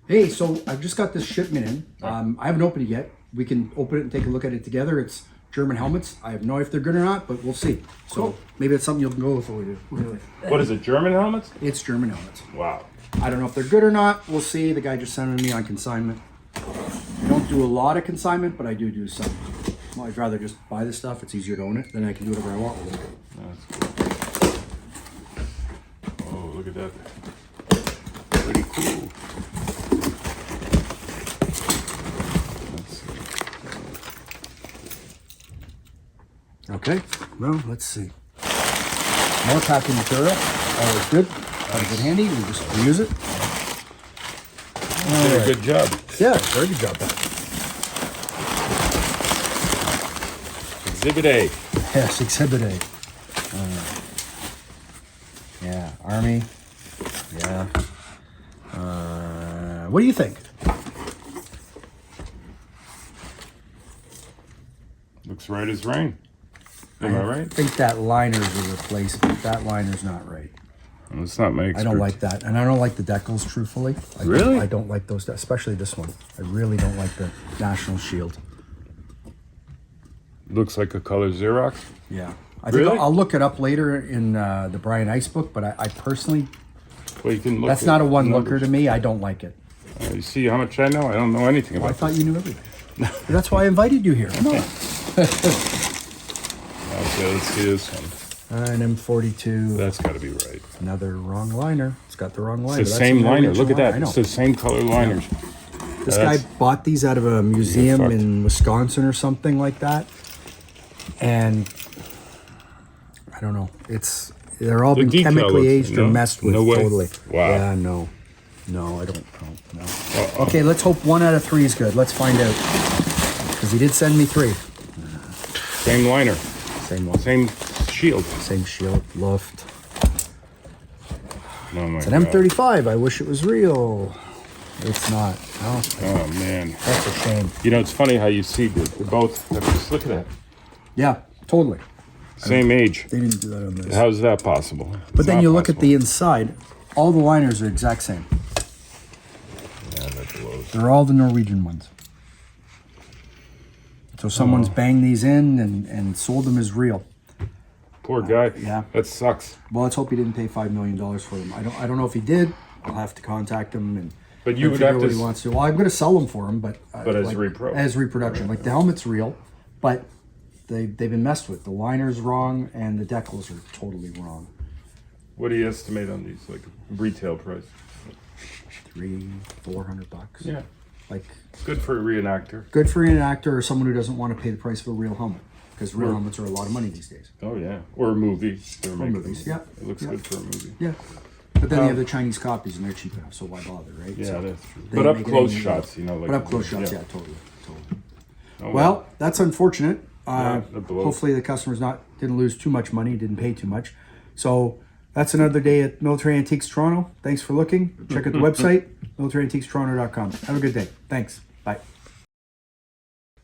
Hey, so I've just got this shipment in. I haven't opened it yet. We can open it and take a look at it together. It's German helmets. I have no idea if they're good or not, but we'll see. So maybe it's something you'll go with really. What is it, German helmets? It's German helmets. Wow. I don't know if they're good or not. We'll see. The guy just sent them to me on consignment. I don't do a lot of consignment, but I do some. Well, I'd rather just buy the stuff. It's easier to own it. Then I can do whatever I want with it. That's cool. Oh, look at that. Pretty cool. Okay, well, let's see. More packing material. Always good. Always good handy. We just reuse it. Did a good job. Yeah, very good job. Exhibit A. Yes, Exhibit A. Yeah, Army. Yeah. What do you think? Looks right as rain. Am I right? I think that liner's a replacement. That liner's not right. Well, it's not my expertise. I don't like that. And I don't like the decals, truthfully. Really? I don't like those, especially this one. I really don't like the National Shield. Looks like a color Xerox. Yeah. I think Really? I'll look it up later in the Brian Ice book, but I personally, Well, you can look that's at not a one-looker numbers. to me. I don't like it. You see how much I know? I don't know anything Well, I about thought you knew everything. That's why I invited you here. Come on. Okay, let's see this one. An M42. That's got to be right. Another wrong liner. It's got the wrong liner. It's the That's same an liner. original Look at liner. that. I know. It's the same color liners. This guy bought these out of a museum fucked. in Wisconsin or something like that. And I don't know. They're all The been decal chemically looks- aged no? or messed with. No way. Totally. Wow. Yeah, no. No, I don't know. No. Okay, let's hope 1 out of 3 is good. Let's find out. Because he did send me 3. Same liner. Same one. Same shield. Same shield. Luft. Oh my It's an God. M35. I wish it was real. It's not. No, Oh man. that's a shame. You know, it's funny how you see they're both. Just look at that. Yeah, totally. Same age. They didn't do that on this. How's that possible? But then you look at the inside, all the liners are exact same. Yeah, that blows. They're all the Norwegian ones. So someone's banged these in and sold them as real. Poor guy. Yeah. That sucks. Well, let's hope he didn't pay $5 million for them. I don't know if he did. I'll have to contact him and But you would figure have what to. he wants to. Well, I'm going to sell them for him, but as repro. as reproduction. Like the helmet's real, but they've been messed with. The liner's wrong and the decals are totally wrong. What do you estimate on these? Like retail price? $300-400. Yeah. Like Good for a reenactor. good for an actor or someone who doesn't want to pay the price of a real helmet, because real helmets are a lot of money these days. Oh yeah. Or a movie. They're making movies, them. yeah. It looks Yeah. good for a movie. Yeah. But then they have the Chinese copies and they're cheap enough, so why bother, right? Yeah, So that's true. they But up make it close any- shots, you know, like. But up close shots, yeah, totally. Oh, Well, that's unfortunate. that blows. Hopefully the customer's didn't lose too much money, didn't pay too much. So that's another day at Military Antiques Toronto. Thanks for looking. Check out the website, militaryantiquestoronto.com. Have a good day. Thanks. Bye.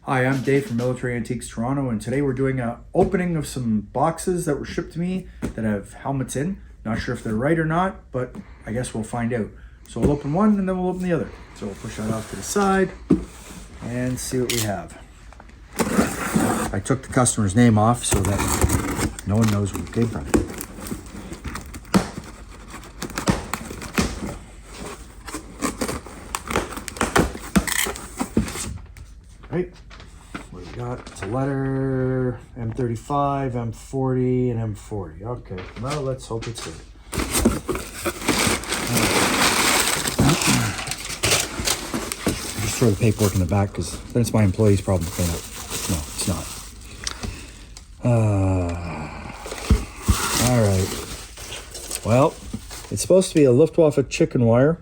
Hi, I'm Dave from Military Antiques Toronto, and today we're doing an opening of some boxes that were shipped to me that have helmets in. Not sure if they're right or not, but I guess we'll find out. So we'll open one and then we'll open the other. So we'll push that off to the side and see what we have. I took the customer's name off so that no one knows where it came from. Right, what do we got? It's a letter, M35, M40, and M40. Okay, well, let's hope it's good. Just throw the paperwork in the back because then it's my employee's problem to clean up. No, it's not. All right. Well, it's supposed to be a Luftwaffe chicken wire.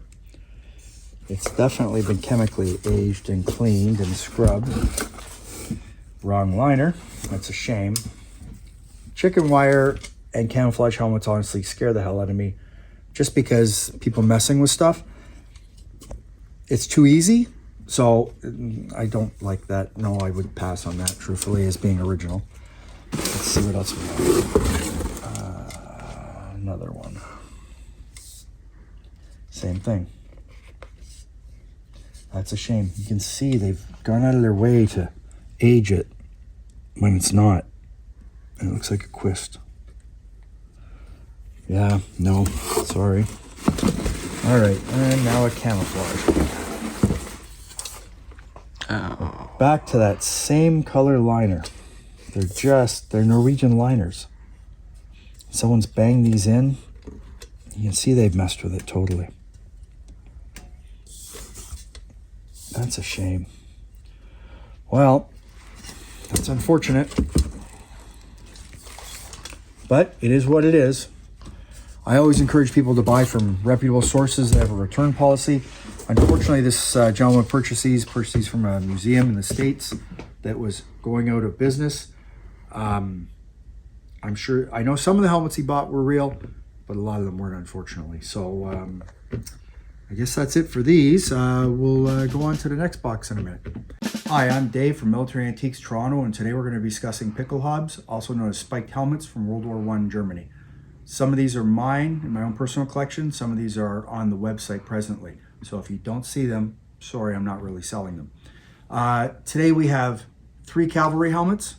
It's definitely been chemically aged and cleaned and scrubbed. Wrong liner. That's a shame. Chicken wire and camouflage helmets honestly scare the hell out of me. Just because people messing with stuff. It's too easy. So I don't like that. No, I would pass on that, truthfully, as being original. Let's see what else we have. Another one. Same thing. That's a shame. You can see they've gone out of their way to age it when it's not. And it looks like a quist. Yeah, no, sorry. All right, and now a camouflage. Oh. Back to that same color liner. They're Norwegian liners. Someone's banged these in. You can see they've messed with it totally. That's a shame. Well, that's unfortunate. But it is what it is. I always encourage people to buy from reputable sources that have a return policy. Unfortunately, this gentleman purchased these from a museum in the States that was going out of business. I'm sure, I know some of the helmets he bought were real, but a lot of them weren't, unfortunately. So I guess that's it for these. We'll go on to the next box in a minute. Hi, I'm Dave from Military Antiques Toronto, and today we're going to be discussing Pickelhaubes, also known as spiked helmets from World War I Germany. Some of these are mine in my own personal collection. Some of these are on the website presently. So if you don't see them, sorry, I'm not really selling them. Today we have 3 cavalry helmets,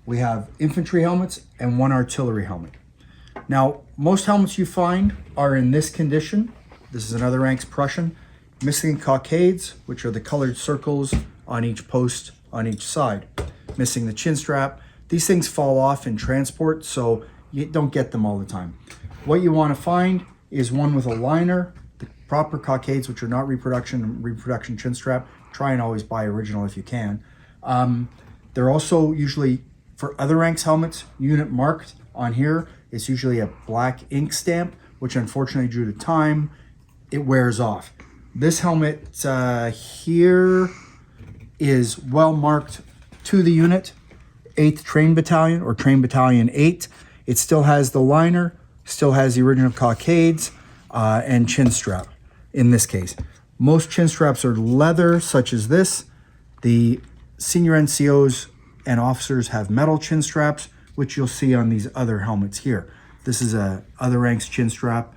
we have infantry helmets, and 1 artillery helmet. Now, most helmets you find are in this condition. This is another ranks Prussian, missing cockades, which are the colored circles on each post on each side. Missing the chin strap. These things fall off in transport, so you don't get them all the time. What you want to find is one with a liner, the proper cockades, which are not reproduction chin strap. Try and always buy original if you can. They're also usually, for other ranks helmets, unit marked on here. It's usually a black ink stamp, which unfortunately due to time, it wears off. This helmet here is well marked to the unit, 8th Train Battalion or Train Battalion 8. It still has the liner, still has the original cockades, and chin strap in this case. Most chin straps are leather, such as this. The senior NCOs and officers have metal chin straps, which you'll see on these other helmets here. This is a other ranks chin strap,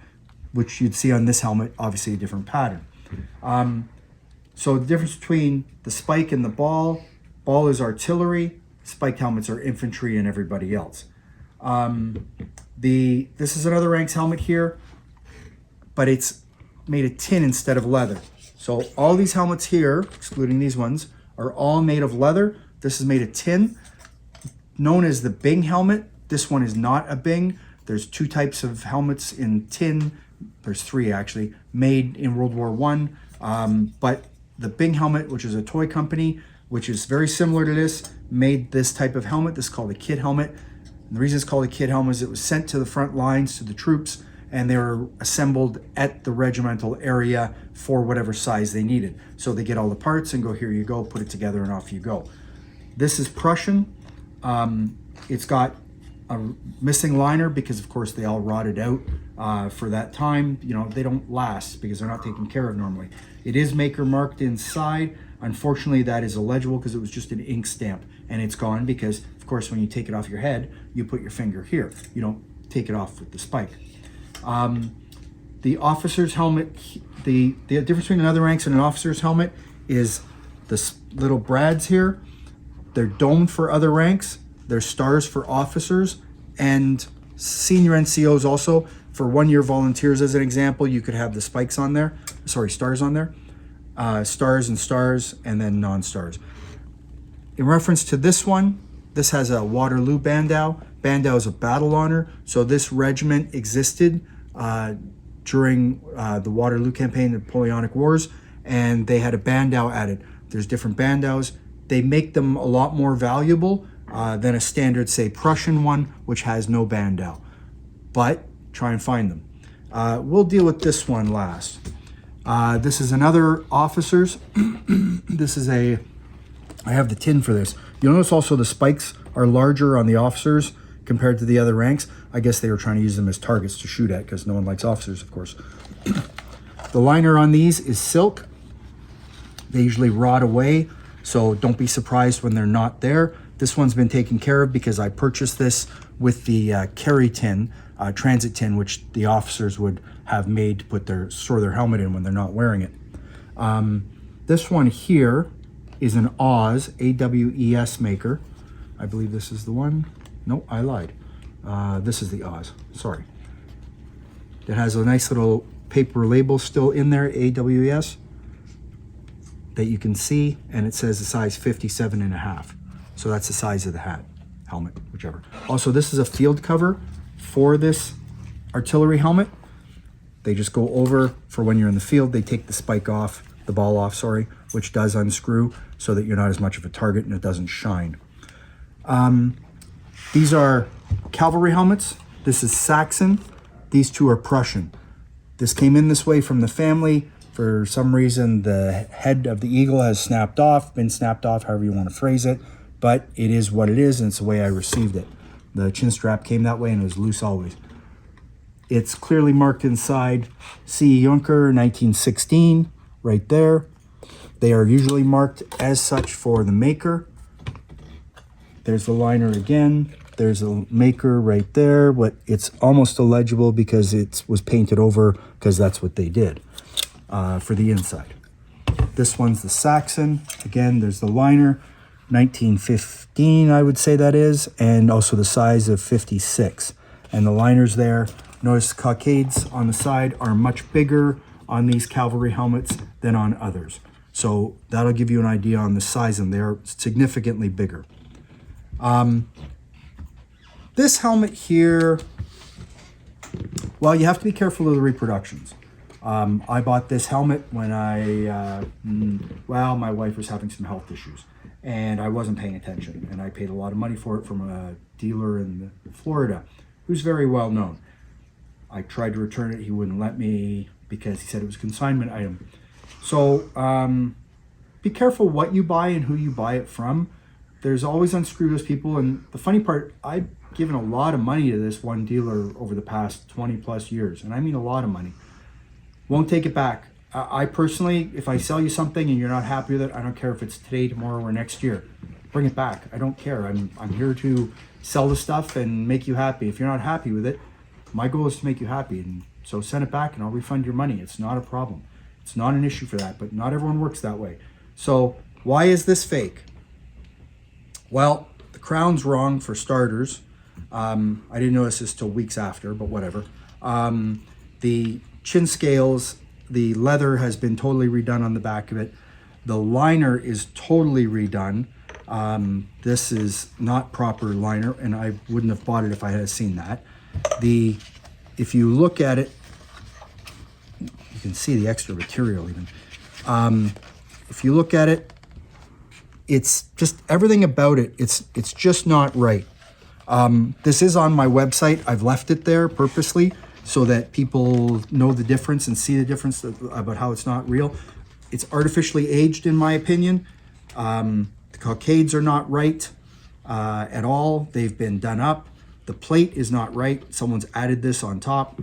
which you'd see on this helmet, obviously a different pattern. So the difference between the spike and the ball is artillery, spiked helmets are infantry and everybody else. This is another ranks helmet here, but it's made of tin instead of leather. So all these helmets here, excluding these ones, are all made of leather. This is made of tin, known as the Bing helmet. This one is not a Bing. There's 2 types of helmets in tin. There's 3 actually, made in World War I. But the Bing helmet, which is a toy company, which is very similar to this, made this type of helmet. This is called a kid helmet. And the reason it's called a kid helmet is it was sent to the front lines, to the troops, and they were assembled at the regimental area for whatever size they needed. So they get all the parts and go, here you go, put it together and off you go. This is Prussian. It's got a missing liner because of course they all rotted out for that time. You know, they don't last because they're not taken care of normally. It is maker marked inside. Unfortunately, that is illegible because it was just an ink stamp and it's gone because of course when you take it off your head, you put your finger here. You don't take it off with the spike. The officer's helmet, the difference between another ranks and an officer's helmet is the little brads here. They're domed for other ranks. They're stars for officers and senior NCOs also. For 1-year volunteers, as an example, you could have the spikes on there. Sorry, stars on there. Stars and then non-stars. In reference to this one, this has a Waterloo bandeau. Bandeau is a battle honor. So this regiment existed during the Waterloo campaign, the Napoleonic Wars, and they had a bandeau added. There's different bandeaus. They make them a lot more valuable than a standard, say, Prussian one, which has no bandeau. But try and find them. We'll deal with this one last. This is another officer's. This is I have the tin for this. You'll notice also the spikes are larger on the officers compared to the other ranks. I guess they were trying to use them as targets to shoot at because no one likes officers, of course. The liner on these is silk. They usually rot away, so don't be surprised when they're not there. This one's been taken care of because I purchased this with the carry tin, transit tin, which the officers would have made to store their helmet in when they're not wearing it. This one here is an Oz, AWES maker. I believe this is the one. No, I lied. This is the Oz, sorry. It has a nice little paper label still in there, AWES, that you can see, and it says the size 57.5. So that's the size of the hat, helmet, whichever. Also, this is a field cover for this artillery helmet. They just go over for when you're in the field. They take the spike off, the ball off, sorry, which does unscrew so that you're not as much of a target and it doesn't shine. These are cavalry helmets. This is Saxon. These two are Prussian. This came in this way from the family. For some reason, the head of the eagle has snapped off, been snapped off, however you want to phrase it. But it is what it is, and it's the way I received it. The chin strap came that way, and it was loose always. It's clearly marked inside C. Junker 1916, right there. They are usually marked as such for the maker. There's the liner again. There's a maker right there, but it's almost illegible because it was painted over because that's what they did for the inside. This one's the Saxon. Again, there's the liner, 1915, I would say that is, and also the size of 56. And the liners there, notice the Cockades on the side are much bigger on these cavalry helmets than on others. So that'll give you an idea on the size, and they're significantly bigger. This helmet here, well, you have to be careful of the reproductions. I bought this helmet when my wife was having some health issues and I wasn't paying attention, and I paid a lot of money for it from a dealer in Florida who's very well known. I tried to return it. He wouldn't let me because he said it was a consignment item. So be careful what you buy and who you buy it from. There's always unscrupulous people, and the funny part, I've given a lot of money to this one dealer over the past 20 plus years, and I mean a lot of money. Won't take it back. I personally, if I sell you something and you're not happy with it, I don't care if it's today, tomorrow, or next year. Bring it back. I don't care. I'm here to sell the stuff and make you happy. If you're not happy with it, my goal is to make you happy, and so send it back and I'll refund your money. It's not a problem. It's not an issue for that, but not everyone works that way. So why is this fake? Well, the crown's wrong for starters. I didn't notice this till weeks after, but whatever. The chin scales, the leather has been totally redone on the back of it. The liner is totally redone. This is not proper liner, and I wouldn't have bought it if I had seen that. If you look at it, you can see the extra material even. If you look at it, it's just everything about it. It's just not right. This is on my website. I've left it there purposely so that people know the difference and see the difference about how it's not real. It's artificially aged, in my opinion. The Cockades are not right at all. They've been done up. The plate is not right. Someone's added this on top.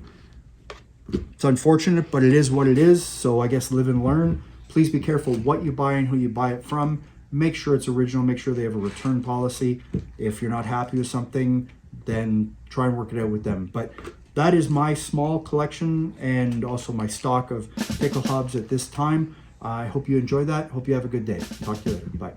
It's unfortunate, but it is what it is. So I guess live and learn. Please be careful what you buy and who you buy it from. Make sure it's original. Make sure they have a return policy. If you're not happy with something, then try and work it out with them. But that is my small collection and also my stock of Pickelhaubes at this time. I hope you enjoyed that. Hope you have a good day. Talk to you later. Bye.